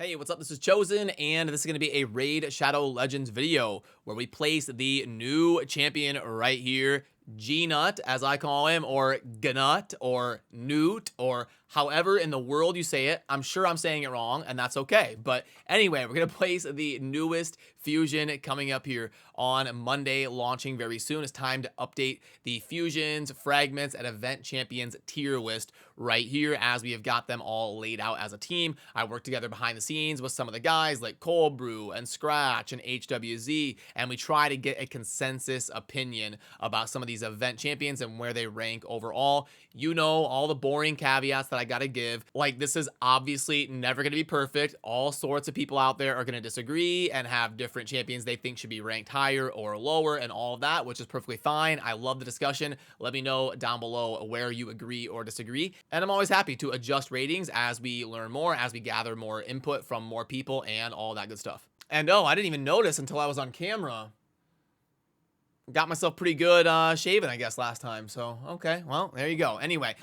Hey, what's up? This is Chosen, and this is going to be a Raid Shadow Legends video where we place the new champion right here, Gnut, as I call him, or Gnut, or Newt, or however in the world you say it. I'm sure I'm saying it wrong, and that's okay. But anyway, we're going to place the newest fusion coming up here on Monday, launching very soon. It's time to update the fusions, fragments, and event champions tier list right here as we have got them all laid out as a team. I work together behind the scenes with some of the guys like Cold Brew and Scratch and HWZ, and we try to get a consensus opinion about some of these event champions and where they rank overall. You know, all the boring caveats that I gotta give. Like, this is obviously never gonna be perfect. All sorts of people out there are gonna disagree and have different champions they think should be ranked higher or lower and all of that, which is perfectly fine. I love the discussion. Let me know down below where you agree or disagree. And I'm always happy to adjust ratings as we learn more, as we gather more input from more people and all that good stuff. And oh, I didn't even notice until I was on camera. Got myself pretty good shaving, I guess, last time. So, okay, well, there you go. Anyway,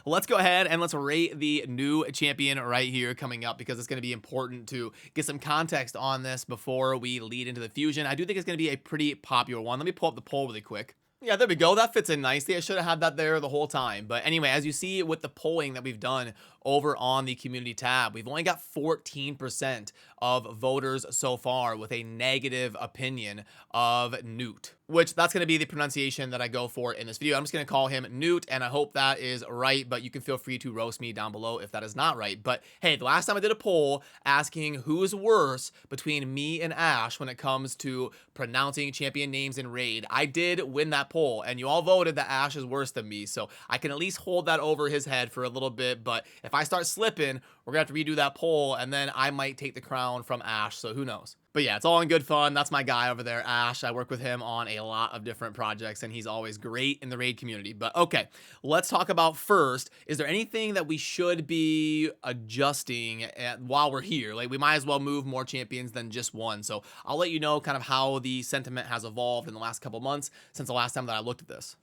let's go ahead and let's rate the new champion right here coming up, because it's going to be important to get some context on this before we lead into the fusion. I do think it's going to be a pretty popular one. Let me pull up the poll really quick. Yeah, there we go. That fits in nicely. I should have had that there the whole time. But anyway, as you see with the polling that we've done over on the community tab, we've only got 14% of voters so far with a negative opinion of Newt, which that's going to be the pronunciation that I go for in this video. I'm just going to call him Newt, and I hope that is right, but you can feel free to roast me down below if that is not right. But hey, the last time I did a poll asking who's worse between me and Ash when it comes to pronouncing champion names in Raid, I did win that poll, and you all voted that Ash is worse than me, so I can at least hold that over his head for a little bit. But if I start slipping, we're gonna have to redo that poll, and then I might take the crown from Ash, so who knows. But yeah, it's all in good fun. That's my guy over there, Ash. I work with him on a lot of different projects, and he's always great in the raid community. But okay, let's talk about first, is there anything that we should be adjusting while we're here? Like, we might as well move more champions than just one. So I'll let you know kind of how the sentiment has evolved in the last couple months since the last time that I looked at this.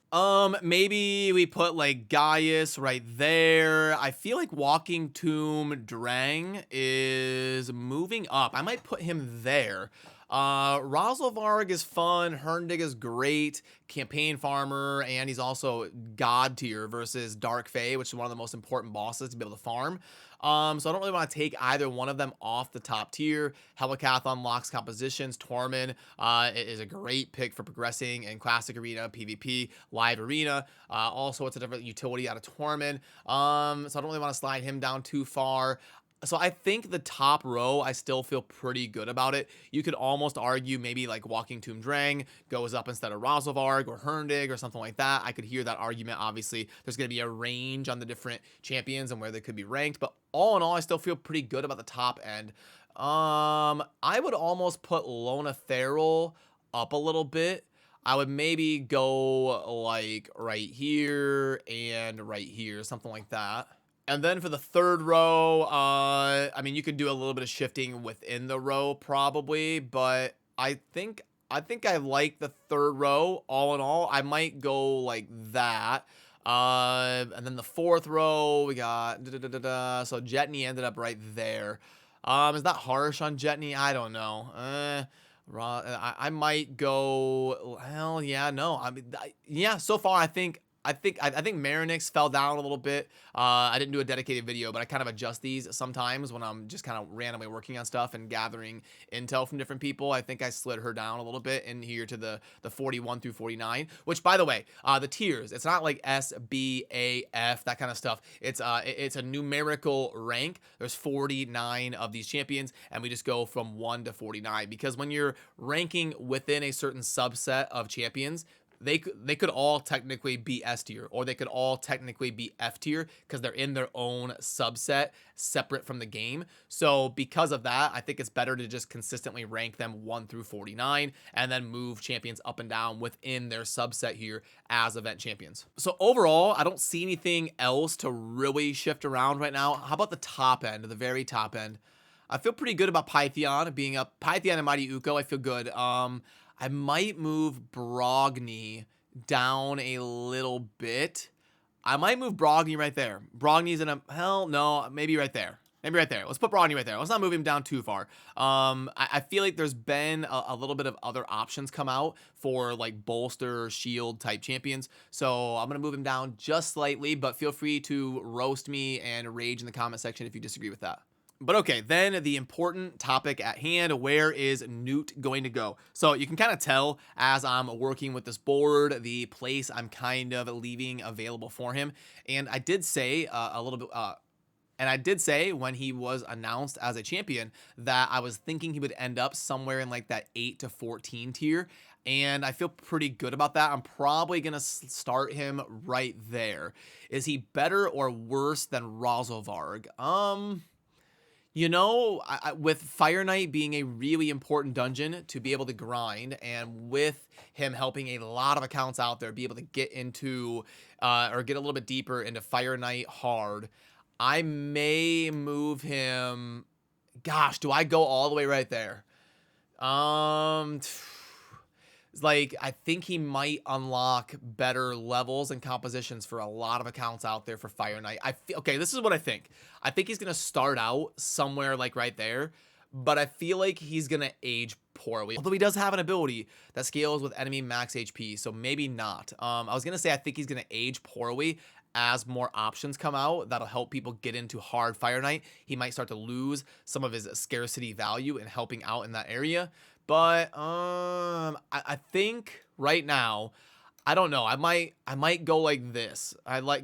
Maybe we put like Gaius right there. I feel like Walking Tomb Drang is moving up. I might put him there. Rosalvarg is fun. Herndig is great. Campaign farmer, and he's also god tier versus Dark Fae, which is one of the most important bosses to be able to farm. So I don't really want to take either one of them off the top tier. Helicath unlocks compositions. Tormund is a great pick for progressing in Classic Arena, PvP, Live Arena, all sorts of different utility out of Tormund. So I don't really want to slide him down too far. So I think the top row, I still feel pretty good about it. You could almost argue maybe like Walking Tomb Drang goes up instead of Rosalvarg or Herndig or something like that. I could hear that argument. Obviously, there's going to be a range on the different champions and where they could be ranked. But all in all, I still feel pretty good about the top end. I would almost put Lona Theral up a little bit. I would maybe go like right here and right here, something like that. And then for the third row, I mean, you could do a little bit of shifting within the row probably, but I think I like the third row all in all. I might go like that. And then the fourth row, we got so Jetney ended up right there. Is that harsh on Jetney? I don't know. I might go. Hell yeah, no. I mean, yeah. So far, I think Marinix fell down a little bit. I didn't do a dedicated video, but I kind of adjust these sometimes when I'm just kind of randomly working on stuff and gathering intel from different people. I think I slid her down a little bit in here to the 41 through 49, which, by the way, the tiers, it's not like S, B, A, F, that kind of stuff. It's a numerical rank. There's 49 of these champions, and we just go from 1 to 49, because when you're ranking within a certain subset of champions, they could all technically be S tier, or they could all technically be F tier, because they're in their own subset separate from the game. So because of that, I think it's better to just consistently rank them 1 through 49 and then move champions up and down within their subset here as event champions. So overall, I don't see anything else to really shift around right now. How about the top end, the very top end? I feel pretty good about Pythion being up. Pythion and Mighty Uko, I feel good. I might move Brogni down a little bit. I might move Brogni right there. Brogni's in a, hell no, maybe right there. Maybe right there. Let's put Brawny right there. Let's not move him down too far. I feel like there's been a little bit of other options come out for like bolster, shield type champions. So I'm going to move him down just slightly, but feel free to roast me and rage in the comment section if you disagree with that. But okay, then the important topic at hand, where is Gnut going to go? So you can kind of tell as I'm working with this board, the place I'm kind of leaving available for him. And I did say a little bit, and I did say when he was announced as a champion that I was thinking he would end up somewhere in like that 8 to 14 tier. And I feel pretty good about that. I'm probably going to start him right there. Is he better or worse than Rosalvarg? You know, with Fire Knight being a really important dungeon to be able to grind, and with him helping a lot of accounts out there be able to get into, or get a little bit deeper into Fire Knight hard, I may move him. Gosh, do I go all the way right there? Like, I think he might unlock better levels and compositions for a lot of accounts out there for Fire Knight. Okay, this is what I think. I think he's going to start out somewhere like right there, but I feel like he's going to age poorly. Although he does have an ability that scales with enemy max HP, so maybe not. I was going to say I think he's going to age poorly as more options come out that'll help people get into hard Fire Knight. He might start to lose some of his scarcity value in helping out in that area. But I think right now, I don't know. I might go like this.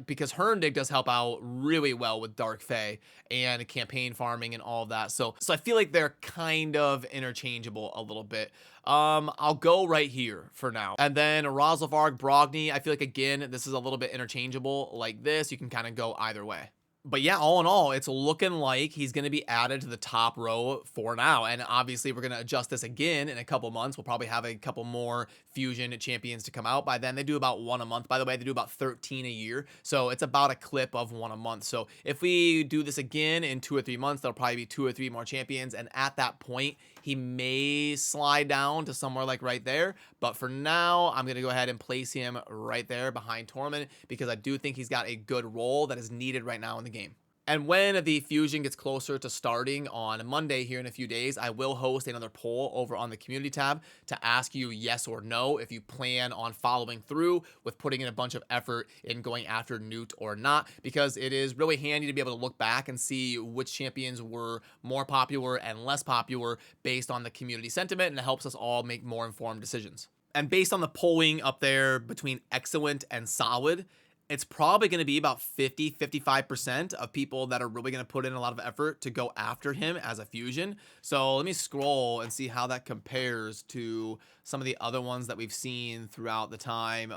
Because Hermdig does help out really well with Dark Fae and campaign farming and all of that. So I feel like they're kind of interchangeable a little bit. I'll go right here for now. And then Rosalvarg, Brogni, I feel like again, this is a little bit interchangeable like this. You can kind of go either way. But yeah, all in all, it's looking like he's going to be added to the top row for now. And obviously, we're going to adjust this again in a couple months. We'll probably have a couple more Fusion champions to come out. By then, they do about 1 a month. By the way, they do about 13 a year. So it's about a clip of 1 a month. So if we do this again in 2 or 3 months, there'll probably be 2 or 3 more champions. And at that point, he may slide down to somewhere like right there. But for now, I'm going to go ahead and place him right there behind Tormund because I do think he's got a good role that is needed right now in the game. And when the Fusion gets closer to starting on Monday here in a few days, I will host another poll over on the community tab to ask you yes or no if you plan on following through with putting in a bunch of effort in going after Gnut or not, because it is really handy to be able to look back and see which champions were more popular and less popular based on the community sentiment, and it helps us all make more informed decisions. And based on the polling up there between excellent and solid, it's probably going to be about 50-55% of people that are really going to put in a lot of effort to go after him as a Fusion. So let me scroll and see how that compares to some of the other ones that we've seen throughout the time.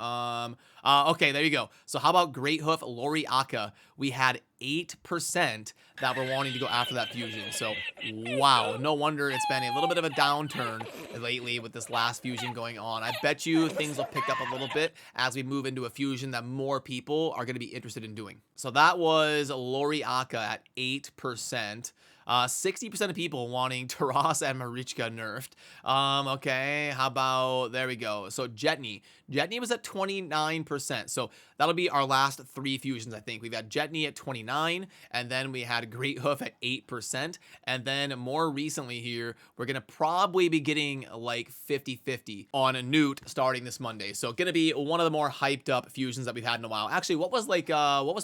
Okay, there you go. So how about Greathoof Lori Aka? We had 8% that were wanting to go after that Fusion. So, wow, no wonder it's been a little bit of a downturn lately with this last Fusion going on. I bet you things will pick up a little bit as we move into a Fusion that more people are going to be interested in doing. So that was Lori Aka at 8%. 60% of people wanting Taras and Marichka nerfed. Okay, how about, there we go. So Jetney was at 29%. So that'll be our last 3 fusions, I think. We've had Jetney at 29, and then we had Greathoof at 8%. And then more recently here, we're going to probably be getting like 50-50 on a Gnut starting this Monday. So going to be one of the more hyped up fusions that we've had in a while. Actually, what was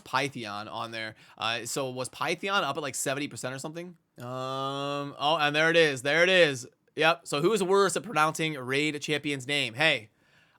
Pythion on there? So was Pythion up at like 70% or something? Oh, and there it is. Yep. So who's worse at pronouncing Raid Champion's name? Hey,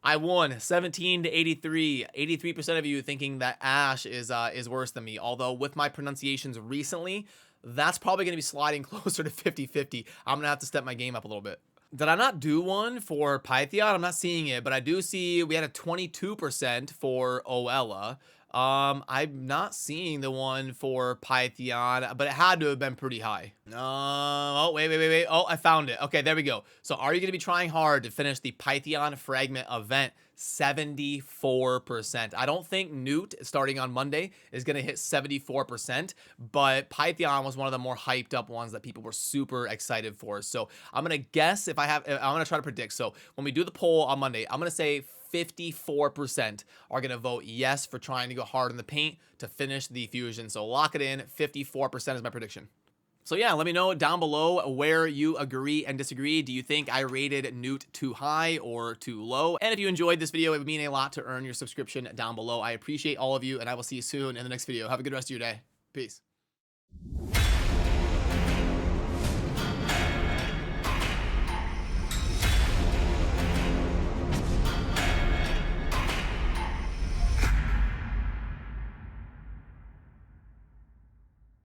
I won 17 to 83. 83% of you thinking that Ash is worse than me. Although with my pronunciations recently, that's probably going to be sliding closer to 50-50. I'm going to have to step my game up a little bit. Did I not do one for Pythion? I'm not seeing it, but I do see we had a 22% for Oella. I'm not seeing the one for Pythion, but it had to have been pretty high. Oh, wait. Oh, I found it. Okay, there we go. So are you going to be trying hard to finish the Pythion fragment event? 74%. I don't think Gnut starting on Monday is going to hit 74%, but Pythion was one of the more hyped up ones that people were super excited for. So I'm going to guess I'm going to try to predict. So when we do the poll on Monday, I'm going to say 54% are going to vote yes for trying to go hard in the paint to finish the fusion. So lock it in. 54% is my prediction. So yeah, let me know down below where you agree and disagree. Do you think I rated Gnut too high or too low? And if you enjoyed this video, it would mean a lot to earn your subscription down below. I appreciate all of you, and I will see you soon in the next video. Have a good rest of your day. Peace.